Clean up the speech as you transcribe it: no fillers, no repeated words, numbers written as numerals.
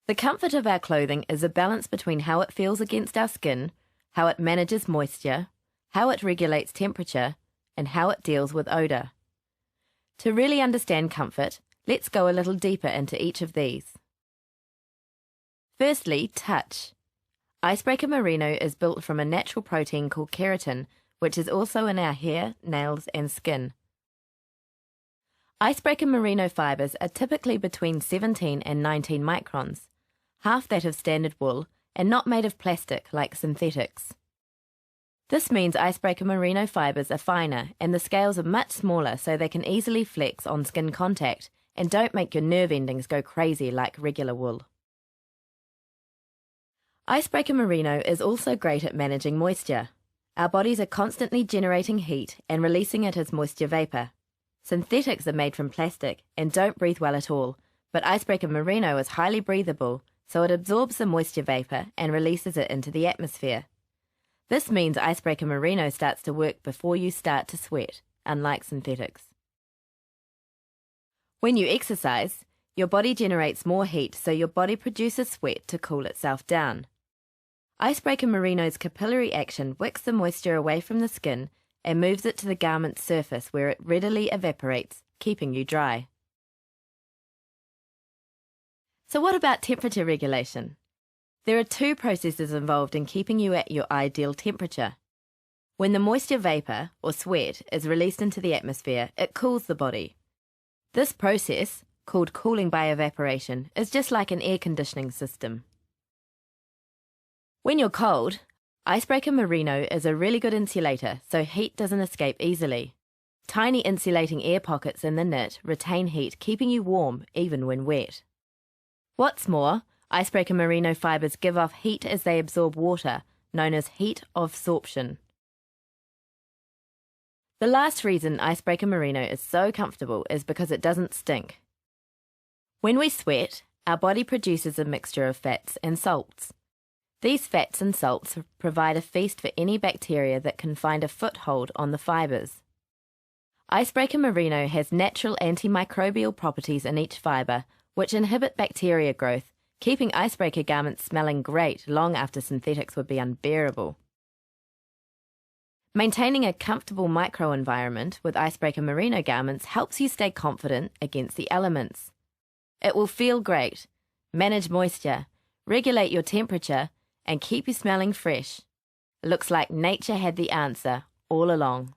The comfort of our clothing is a balance between how it feels against our skin, how it manages moisture, how it regulates temperature, and how it deals with odour. To really understand comfort, let's go a little deeper into each of these. Firstly, touch. Icebreaker Merino is built from a natural protein called keratin, which is also in our hair, nails, and skin. Icebreaker Merino fibres are typically between 17 and 19 microns, half that of standard wool, and not made of plastic like synthetics. This means Icebreaker Merino fibres are finer and the scales are much smaller, so they can easily flex on skin contact and don't make your nerve endings go crazy like regular wool. Icebreaker Merino is also great at managing moisture. Our bodies are constantly generating heat and releasing it as moisture vapour. Synthetics are made from plastic and don't breathe well at all, but Icebreaker Merino is highly breathable, so it absorbs the moisture vapour and releases it into the atmosphere. This means Icebreaker Merino starts to work before you start to sweat, unlike synthetics. When you exercise, your body generates more heat, so your body produces sweat to cool itself down. Icebreaker Merino's capillary action wicks the moisture away from the skin and moves it to the garment's surface where it readily evaporates, keeping you dry. So what about temperature regulation? There are two processes involved in keeping you at your ideal temperature. When the moisture vapour, or sweat, is released into the atmosphere, it cools the body. This process, called cooling by evaporation, is just like an air conditioning system. When you're cold, Icebreaker Merino is a really good insulator, so heat doesn't escape easily. Tiny insulating air pockets in the knit retain heat, keeping you warm even when wet. What's more, Icebreaker Merino fibres give off heat as they absorb water, known as heat absorption. The last reason Icebreaker Merino is so comfortable is because it doesn't stink. When we sweat, our body produces a mixture of fats and salts. These fats and salts provide a feast for any bacteria that can find a foothold on the fibres. Icebreaker Merino has natural antimicrobial properties in each fibre, which inhibit bacteria growth, keeping Icebreaker garments smelling great long after synthetics would be unbearable. Maintaining a comfortable microenvironment with Icebreaker Merino garments helps you stay confident against the elements. It will feel great, manage moisture, regulate your temperature, and keep you smelling fresh. It looks like nature had the answer all along.